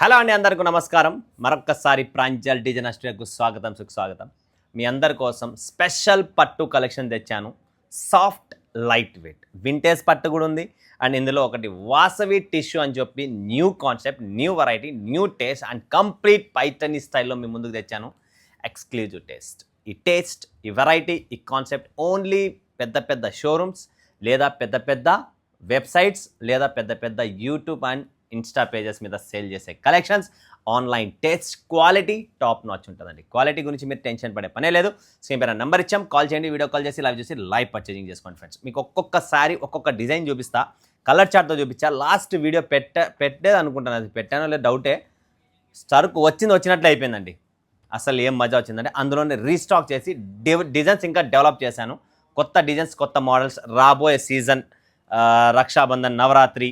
Hello అండి, అందరికీ నమస్కారం. మరొక్కసారి ప్రాంజల్ డిజైన్ స్టూడియోకు స్వాగతం, సుస్వాగతం. మీ అందరి కోసం స్పెషల్ పట్టు కలెక్షన్ తెచ్చాను. సాఫ్ట్ లైట్ వెయిట్ వింటేజ్ పట్టు కూడా ఉంది. అండ్ ఇందులో ఒకటి వాసవి టిష్యూ అని చెప్పి new concept, new variety, new taste and complete Paithani స్టైల్లో మీ ముందుకు తెచ్చాను. ఎక్స్క్లూజివ్ టేస్ట్, ఈ వెరైటీ, ఈ కాన్సెప్ట్ ఓన్లీ పెద్ద పెద్ద షోరూమ్స్ లేదా పెద్ద పెద్ద వెబ్సైట్స్ లేదా పెద్ద పెద్ద యూట్యూబ్ అండ్ ఇన్స్టా పేజెస్ మీద సేల్ చేసే collections. Online taste, quality top notch ఉంటుందండి. క్వాలిటీ గురించి మీరు టెన్షన్ పడే పనే లేదు. స్క్రీన్ పైన నెంబర్ ఇచ్చాం, కాల్ చేయండి, వీడియో కాల్ చేసి లైవ్ పర్చేజింగ్ చేసుకోండి ఫ్రెండ్స్. మీకు ఒక్కొక్కసారి ఒక్కొక్క డిజైన్ చూపిస్తా, కలర్ చార్ట్తో చూపించా. లాస్ట్ వీడియో పెట్టేది అనుకుంటాను, అది పెట్టానో లేదు డౌటే. సరుకు వచ్చినట్లు అయిపోయిందండి. అసలు ఏం మజా వచ్చిందంటే అందులోనే రీస్టాక్ చేసి డిజైన్స్ ఇంకా డెవలప్ చేశాను. కొత్త డిజైన్స్, కొత్త మోడల్స్ రాబోయే సీజన్, రక్షాబంధన్, నవరాత్రి,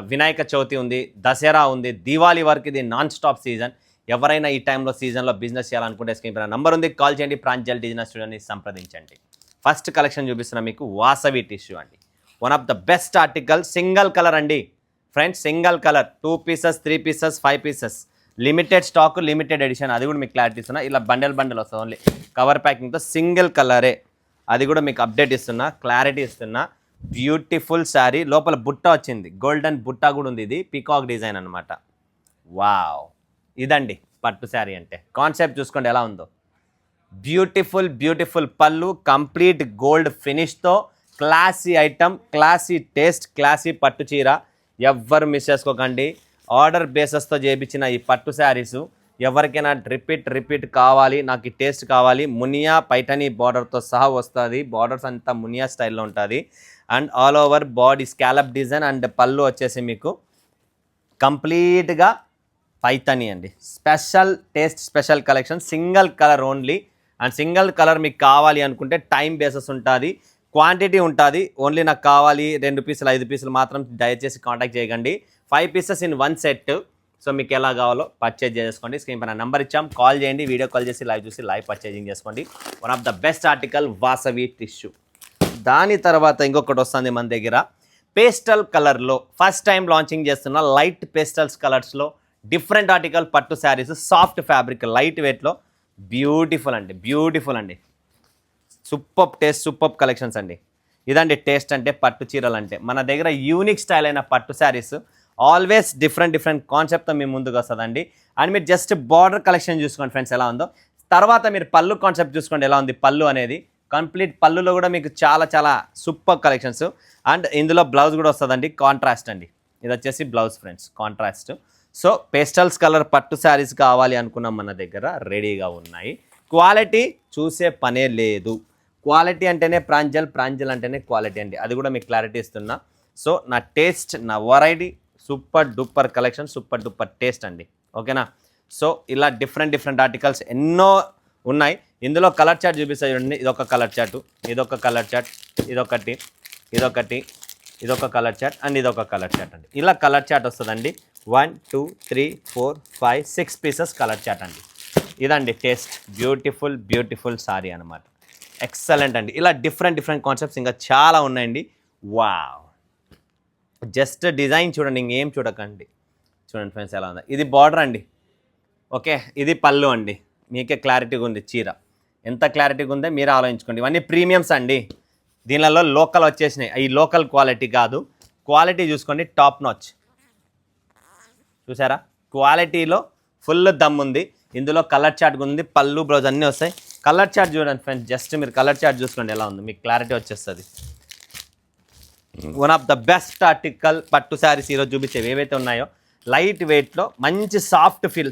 వినాయక చవితి ఉంది, దసరా ఉంది, దీవాళీ వరకు ఇది నాన్ స్టాప్ సీజన్. ఎవరైనా ఈ టైంలో సీజన్లో బిజినెస్ చేయాలనుకుంటే స్క్రీన్ పైన నంబర్ ఉంది, కాల్ చేయండి, ప్రాంజల్ డిజైన్ స్టూడియోని సంప్రదించండి. ఫస్ట్ కలెక్షన్ చూపిస్తున్నా మీకు వాసవి టిష్యూ అండి. One of the best article, single colour అండి friends, single colour, 2 pieces, 3 pieces, 5 pieces, limited stock, limited edition. అది కూడా మీకు క్లారిటీ ఇస్తున్నా. ఇలా బండల్ వస్తుంది, ఓన్లీ కవర్ ప్యాకింగ్తో సింగిల్ కలరే. అది కూడా మీకు అప్డేట్ ఇస్తున్నా, క్లారిటీ ఇస్తున్నా. బ్యూటిఫుల్ శారీ, లోపల బుట్ట వచ్చింది, గోల్డెన్ బుట్ట కూడా ఉంది. ఇది పీకాక్ డిజైన్ అనమాట. వావ్, ఇదండి పట్టు శారీ అంటే. కాన్సెప్ట్ చూసుకోండి ఎలా ఉందో. బ్యూటిఫుల్ పళ్ళు, కంప్లీట్ గోల్డ్ ఫినిష్తో, classy item, classy taste, classy పట్టు చీర. ఎవ్వరు మిస్ చేసుకోకండి. ఆర్డర్ బేసెస్తో చేయించిన ఈ పట్టు శారీసు ఎవరికైనా రిపీట్ కావాలి, నాకు ఈ టేస్ట్ కావాలి, మునియా పైటనీ బార్డర్తో సహా వస్తుంది. బార్డర్స్ అంతా మునియా స్టైల్లో ఉంటుంది. And all over body scallop design and పళ్ళు వచ్చేసి మీకు కంప్లీట్గా పైతనీ అండి. Special taste, special collection, single colour only. And single colour మీకు కావాలి అనుకుంటే టైం బేసెస్ ఉంటుంది, క్వాంటిటీ ఉంటుంది. ఓన్లీ నాకు కావాలి 2 పీసులు, 5 పీసులు మాత్రం దయచేసి కాంటాక్ట్ చేయకండి. 5 పీసెస్ ఇన్ 1 సెట్. సో మీకు ఎలా కావాలో పర్చేజ్ చేసుకోండి. స్క్రీన్ పైన నెంబర్ ఇచ్చాం, కాల్ చేయండి, వీడియో కాల్ చేసి లైవ్ పర్చేజింగ్ చేసుకోండి. One of the best article Vasavi tissue. దాని తర్వాత ఇంకొకటి వస్తుంది మన దగ్గర, పేస్టల్ కలర్లో ఫస్ట్ టైం లాంచింగ్ చేస్తున్న లైట్ పేస్టల్స్ కలర్స్లో డిఫరెంట్ ఆర్టికల్ పట్టు శారీస్, సాఫ్ట్ ఫ్యాబ్రిక్, లైట్ వెయిట్లో. బ్యూటిఫుల్ అండి. సూపర్ టేస్ట్, సూపర్ కలెక్షన్స్ అండి. ఇదండి టేస్ట్ అంటే, పట్టు చీరలు అంటే. మన దగ్గర యూనిక్ స్టైల్ అయిన పట్టు శారీస్ ఆల్వేస్ డిఫరెంట్ కాన్సెప్ట్తో మీ ముందుకు వస్తుందండి. అండ్ మీరు జస్ట్ బార్డర్ కలెక్షన్ చూసుకోండి ఫ్రెండ్స్ ఎలా ఉందో. తర్వాత మీరు పళ్ళు కాన్సెప్ట్ చూసుకోండి ఎలా ఉంది. పళ్ళు అనేది కంప్లీట్ పళ్ళులో కూడా మీకు చాలా సూపర్ కలెక్షన్స్. అండ్ ఇందులో బ్లౌజ్ కూడా వస్తుందండి, కాంట్రాస్ట్ అండి. ఇది వచ్చేసి blouse friends, contrast. So pastels colour పట్టు శారీస్ కావాలి అనుకున్నాం, మన దగ్గర రెడీగా ఉన్నాయి. క్వాలిటీ చూసే పనే లేదు. క్వాలిటీ అంటేనే ప్రాంజల్ అంటేనే క్వాలిటీ అండి. అది కూడా మీకు క్లారిటీ ఇస్తున్నా. సో నా టేస్ట్, నా variety, super duper collection, super duper taste అండి. ఓకేనా. సో ఇలా డిఫరెంట్ ఆర్టికల్స్ ఎన్నో ఉన్నాయి. ఇందులో కలర్ చార్ట్ చూపిస్తా చూడండి. ఇదొక కలర్ చార్ట్, ఇదొక కలర్ చార్ట్, ఇదొక కలర్ చార్ట్ అండ్ ఇదొక కలర్ చార్ట్ అండి. ఇలా కలర్ చార్ట్ వస్తుందండి. 1 2 3 4 5 6 పీసెస్ కలర్ చార్ట్ అండి. ఇదండి టేస్ట్. బ్యూటిఫుల్ సారీ అనమాట. ఎక్సలెంట్ అండి. ఇలా డిఫరెంట్ కాన్సెప్ట్స్ ఇంకా చాలా ఉన్నాయండి. వావ్, జస్ట్ డిజైన్ చూడండి, ఇంకేం చూడకండి. చూడండి ఫ్రెండ్స్ ఎలా ఉందా. ఇది బార్డర్ అండి. ఓకే, ఇది పళ్ళు అండి. మీకే క్లారిటీగా ఉంది చీర, ఎంత క్లారిటీగా ఉందో మీరు ఆలోచించుకోండి. ఇవన్నీ ప్రీమియమ్స్ అండి. దీనిలో లోకల్ వచ్చేసినాయి. ఈ లోకల్ క్వాలిటీ కాదు, క్వాలిటీ చూసుకోండి, టాప్ నాచ్. చూసారా, క్వాలిటీలో ఫుల్ దమ్ ఉంది. ఇందులో కలర్ చార్ట్ ఉంది, పళ్ళు బ్లౌజ్ అన్నీ వస్తాయి. కలర్ చార్ట్ చూడండి ఫ్రెండ్స్, జస్ట్ మీరు కలర్ చార్ట్ చూసుకోండి ఎలా ఉంది, మీకు క్లారిటీ వచ్చేస్తుంది. One of the best article పట్టు శారీస్ ఈరోజు చూపించేవి ఏవైతే ఉన్నాయో, లైట్ వెయిట్లో మంచి సాఫ్ట్ ఫీల్,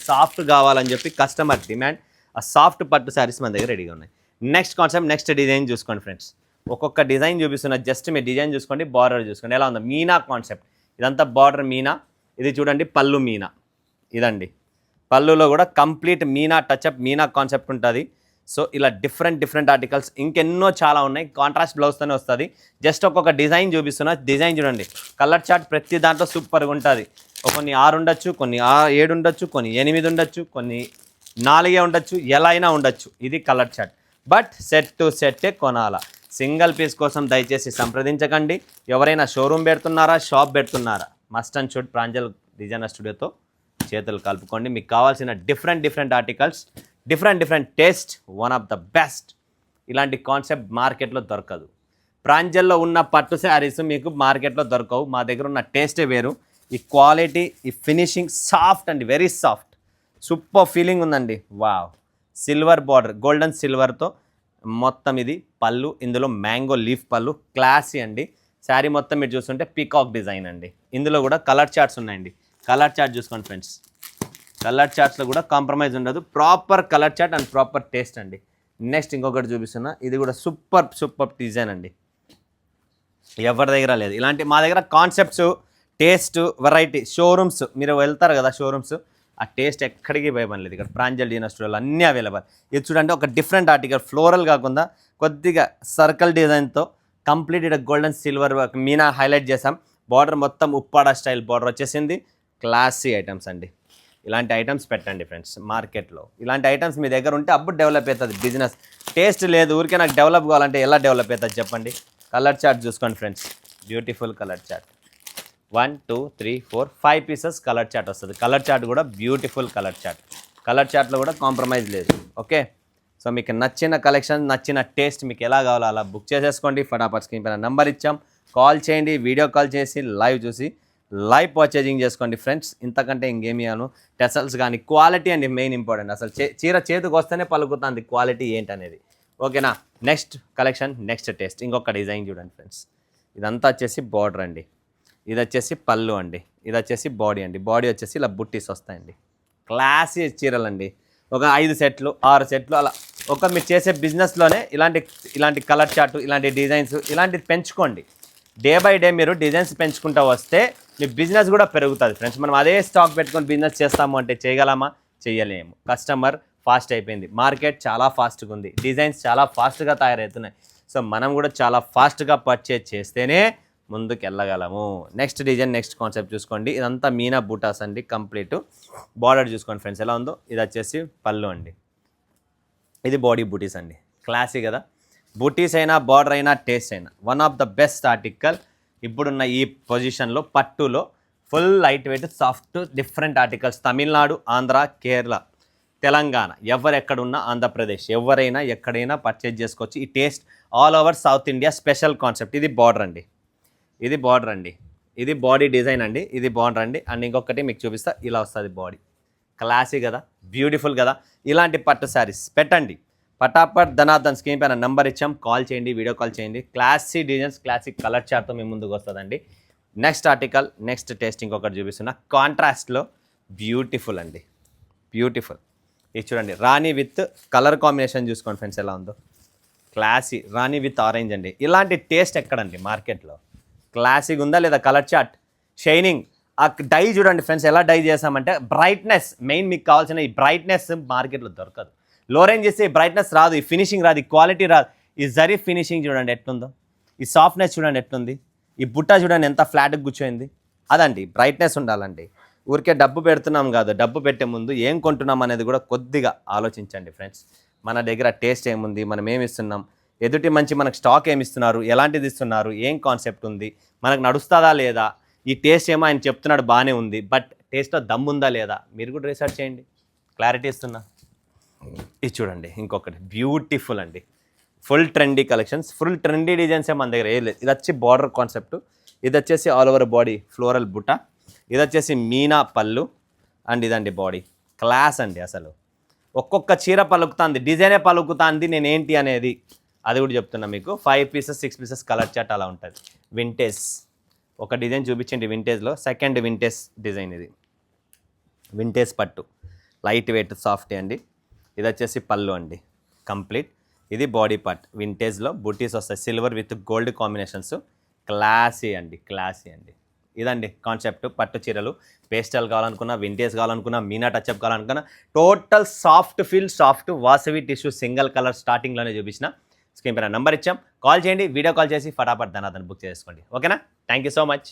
సాఫ్ట్ కావాలని చెప్పి కస్టమర్ డిమాండ్. ఆ సాఫ్ట్ పట్టు శారీస్ మన దగ్గర రెడీగా ఉన్నాయి. నెక్స్ట్ కాన్సెప్ట్, నెక్స్ట్ డిజైన్ చూసుకోండి ఫ్రెండ్స్. ఒక్కొక్క డిజైన్ చూపిస్తున్నా, జస్ట్ మీరు డిజైన్ చూసుకోండి, బార్డర్ చూసుకోండి ఎలా ఉందో. మీనా కాన్సెప్ట్, ఇదంతా బార్డర్ మీనా. ఇది చూడండి పళ్ళు మీనా. ఇదండి పళ్ళులో కూడా complete Meena touch up, Meena concept ఉంటుంది. సో ఇలా డిఫరెంట్ ఆర్టికల్స్ ఇంకెన్నో చాలా ఉన్నాయి. కాంట్రాస్ట్ బ్లౌజ్తోనే వస్తుంది. జస్ట్ ఒక్కొక్క డిజైన్ చూపిస్తున్నా, డిజైన్ చూడండి. కలర్ చార్ట్ ప్రతి దాంట్లో సూపర్గా ఉంటుంది. కొన్ని 6 ఉండొచ్చు, కొన్ని 7 ఉండొచ్చు, కొన్ని 8 ఉండొచ్చు, కొన్ని 4 ఉండొచ్చు, ఎలా అయినా ఉండొచ్చు. ఇది colour chart. But set to సెట్టే కొనాలా. సింగిల్ పీస్ కోసం దయచేసి సంప్రదించకండి. ఎవరైనా షోరూమ్ పెడుతున్నారా, షాప్ పెడుతున్నారా, must and should Pranjal designer స్టూడియోతో చేతులు కలుపుకోండి. మీకు కావాల్సిన different articles, different taste, one of the best. ఇలాంటి కాన్సెప్ట్ మార్కెట్లో దొరకదు. ప్రాంజల్లో ఉన్న పట్టు శారీస్ మీకు మార్కెట్లో దొరకవు. మా దగ్గర ఉన్న టేస్టే వేరు. ఈ క్వాలిటీ, ఈ ఫినిషింగ్ సాఫ్ట్ అండి, వెరీ సాఫ్ట్, సూపర్ ఫీలింగ్ ఉందండి. వావ్, సిల్వర్ బార్డర్, గోల్డెన్ సిల్వర్తో మొత్తం ఇది పళ్ళు. ఇందులో మ్యాంగో లీఫ్ పళ్ళు, క్లాసీ అండి. శారీ మొత్తం మీరు చూస్తుంటే పీకాక్ డిజైన్ అండి. ఇందులో కూడా కలర్ చార్ట్స్ ఉన్నాయండి. కలర్ చార్ట్ చూసుకోండి ఫ్రెండ్స్. కలర్ చార్ట్స్లో కూడా కాంప్రమైజ్ ఉండదు. Proper colour chart and proper taste అండి. నెక్స్ట్ ఇంకొకటి చూపిస్తున్నా. ఇది కూడా సూపర్ డిజైన్ అండి. ఎవరి దగ్గర లేదు ఇలాంటి. మా దగ్గర కాన్సెప్ట్స్, టేస్ట్, వెరైటీ. షోరూమ్స్ మీరు వెళ్తారు కదా, షోరూమ్స్, ఆ టేస్ట్ ఎక్కడికి భయపడలేదు. ఇక్కడ ప్రాంజల్ డిజైనర్ స్టూడియోలో అన్నీ అవైలబుల్. ఇది చూడండి, ఒక డిఫరెంట్ ఆర్టికల్, ఫ్లోరల్ కాకుండా కొద్దిగా సర్కిల్ డిజైన్తో కంప్లీట్ ఇక్కడ గోల్డెన్ సిల్వర్ మీనా హైలైట్ చేసాం. బార్డర్ మొత్తం ఉప్పాడ స్టైల్ బార్డర్ వచ్చేసింది. క్లాసీ ఐటమ్స్ అండి. ఇలాంటి ఐటమ్స్ పెట్టండి ఫ్రెండ్స్ మార్కెట్లో. ఇలాంటి ఐటమ్స్ మీ దగ్గర ఉంటే అప్పుడు డెవలప్ అవుతుంది బిజినెస్. టేస్ట్ లేదు, ఊరికే నాకు డెవలప్ కావాలంటే ఎలా డెవలప్ అవుతుంది చెప్పండి. కలర్ చార్ట్ చూసుకోండి friends. Beautiful colour chart. 1 2 3 4 5 pieces colour chart వస్తుంది. కలర్ చార్ట్ కూడా బ్యూటిఫుల్ కలర్ చార్ట్. కలర్ చార్ట్లో కూడా కాంప్రమైజ్ లేదు. ఓకే, సో మీకు నచ్చిన కలెక్షన్, నచ్చిన టేస్ట్ మీకు ఎలా కావాలో అలా బుక్ చేసేసుకోండి. ఫటాఫట్ స్క్రీన్ పైన నెంబర్ ఇచ్చాం, కాల్ చేయండి, వీడియో కాల్ చేసి లైవ్ చూసి లైవ్ పర్చేజింగ్ చేసుకోండి ఫ్రెండ్స్. ఇంతకంటే ఇంకేమి అను. టెసల్స్ కానీ క్వాలిటీ అండి మెయిన్ ఇంపార్టెంట్. అసలు చీర చేతికి వస్తేనే పలుకుతుంది క్వాలిటీ ఏంటనేది. ఓకేనా, నెక్స్ట్ కలెక్షన్, నెక్స్ట్ టేస్ట్. ఇంకొక డిజైన్ చూడండి ఫ్రెండ్స్. ఇదంతా వచ్చేసి బార్డర్ అండి, ఇది వచ్చేసి పళ్ళు అండి, ఇది వచ్చేసి బాడీ అండి. బాడీ వచ్చేసి ఇలా బుట్టీస్ వస్తాయండి. క్లాసీ చీరలు అండి. ఒక 5 సెట్లు 6 సెట్లు అలా మీరు చేసే బిజినెస్లోనే ఇలాంటి కలర్ చార్ట్, ఇలాంటి డిజైన్స్, ఇలాంటివి పెంచుకోండి. డే బై డే మీరు డిజైన్స్ పెంచుకుంటూ వస్తే మీ బిజినెస్ కూడా పెరుగుతుంది ఫ్రెండ్స్. మనం అదే స్టాక్ పెట్టుకొని బిజినెస్ చేస్తాము అంటే చేయగలమా? చేయలేము. కస్టమర్ ఫాస్ట్ అయిపోయింది, మార్కెట్ చాలా ఫాస్ట్గా ఉంది, డిజైన్స్ చాలా ఫాస్ట్గా తయారవుతున్నాయి. సో మనం కూడా చాలా ఫాస్ట్గా పర్చేజ్ చేస్తేనే ముందుకు వెళ్ళగలము. నెక్స్ట్ డిజైన్, నెక్స్ట్ కాన్సెప్ట్ చూసుకోండి. ఇదంతా మీనా బూటాస్ అండి. కంప్లీట్ బార్డర్ చూసుకోండి ఫ్రెండ్స్ ఎలా ఉందో. ఇది వచ్చేసి పళ్ళు అండి, ఇది బాడీ బూటీస్ అండి. క్లాసీ కదా. బూటీస్ అయినా, బార్డర్ అయినా, టేస్ట్ అయినా one of the best article ఇప్పుడున్న ఈ పొజిషన్లో. పట్టులో full light weight, soft, different articles. Tamil Nadu, Andhra, Kerala, Telangana, ఎవరెక్కడున్నా, ఆంధ్రప్రదేశ్, ఎవరైనా ఎక్కడైనా పర్చేజ్ చేసుకోవచ్చు. ఈ taste all over south India special concept. ఇది బార్డర్ అండి, ఇది బార్డర్ అండి, ఇది బాడీ డిజైన్ అండి, ఇది బార్డర్ అండి. అండ్ ఇంకొకటి మీకు చూపిస్తా, ఇలా వస్తుంది బాడీ. క్లాసీ కదా, బ్యూటిఫుల్ కదా. ఇలాంటి పట్టు శారీస్ పెట్టండి. పటాపట్ ధనార్దన్ స్క్రీన్ పైన నెంబర్ ఇచ్చాం, కాల్ చేయండి, వీడియో కాల్ చేయండి. క్లాసీ డిజైన్స్, క్లాసిక్ కలర్ చార్ట్తో మీ ముందుకు వస్తుందండి. నెక్స్ట్ ఆర్టికల్, నెక్స్ట్ టేస్ట్ ఇంకొకటి చూపిస్తున్నా. కాంట్రాస్ట్లో బ్యూటిఫుల్ అండి, బ్యూటిఫుల్. ఇది చూడండి, రాణి విత్ కలర్ కాంబినేషన్ చూసుకోండి ఫ్రెండ్స్ ఎలా ఉందో. క్లాసీ రాణి విత్ ఆరెంజ్ అండి. ఇలాంటి టేస్ట్ ఎక్కడండి మార్కెట్లో? క్లాసిక్ ఉందా లేదా? Colour chart, shining. ఆ డై చూడండి ఫ్రెండ్స్ ఎలా డై చేసామంటే బ్రైట్నెస్ మెయిన్. మీకు కావాల్సిన ఈ బ్రైట్నెస్ మార్కెట్లో దొరకదు. లో రేంజ్ చేస్తే ఈ బ్రైట్నెస్ రాదు, ఈ ఫినిషింగ్ రాదు, ఈ క్వాలిటీ రాదు. ఈ జరీ ఫినిషింగ్ చూడండి ఎట్లుందో, ఈ సాఫ్ట్నెస్ చూడండి ఎట్లుంది, ఈ బుట్ట చూడండి ఎంత ఫ్లాట్గా కూర్చోయింది. అదండి బ్రైట్నెస్ ఉండాలండి. ఊరికే డబ్బు పెడుతున్నాం కాదు, డబ్బు పెట్టే ముందు ఏం కొంటున్నాం అనేది కూడా కొద్దిగా ఆలోచించండి ఫ్రెండ్స్. మన దగ్గర టేస్ట్ ఏముంది, మనం ఏమి ఇస్తున్నాం, ఎదుటి మంచి మనకు స్టాక్ ఏమి ఇస్తున్నారు, ఎలాంటిది ఇస్తున్నారు, ఏం కాన్సెప్ట్ ఉంది, మనకు నడుస్తుందా లేదా. ఈ టేస్ట్ ఏమో ఆయన చెప్తున్నాడు బాగానే ఉంది, బట్ టేస్ట్లో దమ్ముందా లేదా మీరు కూడా రీసెర్చ్ చేయండి. క్లారిటీ ఇస్తున్నా. ఇది చూడండి ఇంకొకటి బ్యూటిఫుల్ అండి. Full trendy collections, full trendy డిజైన్సే మన దగ్గర ఏ లేదు. ఇది వచ్చి బార్డర్ కాన్సెప్ట్, ఇది వచ్చేసి ఆల్ ఓవర్ బాడీ ఫ్లోరల్ బుట్ట, ఇది వచ్చేసి మీనా పళ్ళు అండ్ ఇదండి బాడీ. క్లాస్ అండి. అసలు ఒక్కొక్క చీర పలుకుతుంది, డిజైనే పలుకుతుంది. నేనేంటి అనేది అది కూడా చెప్తున్నా మీకు. 5 పీసెస్ 6 పీసెస్ కలర్ చార్ట్ అలా ఉంటుంది. వింటేజ్ ఒక డిజైన్ చూపించండి వింటేజ్లో. సెకండ్ వింటేజ్ డిజైన్ ఇది. వింటేజ్ పట్టు, లైట్ వెయిట్, సాఫ్ట్ అండి. ఇది వచ్చేసి పళ్ళు అండి కంప్లీట్. ఇది బాడీ పార్ట్. వింటేజ్లో బుటీస్ వస్తాయి, silver with gold combinations. Classy అండి, క్లాసీ అండి. ఇదండి కాన్సెప్ట్. పట్టు చీరలు పేస్టల్ కావాలనుకున్నా, వింటేజ్ కావాలనుకున్నా, మీనా టచ్అప్ కావాలనుకున్నా, total soft feel, soft Vasavi tissue single colour స్టార్టింగ్లోనే చూపించిన. స్క్రీన్ పైన నెంబర్ ఇచ్చాం, కాల్ చేయండి, వీడియో కాల్ చేసి ఫటాఫట్ ధనార్దన్ బుక్ చేసుకోండి. ఓకేనా, థ్యాంక్ యూ సో మచ్.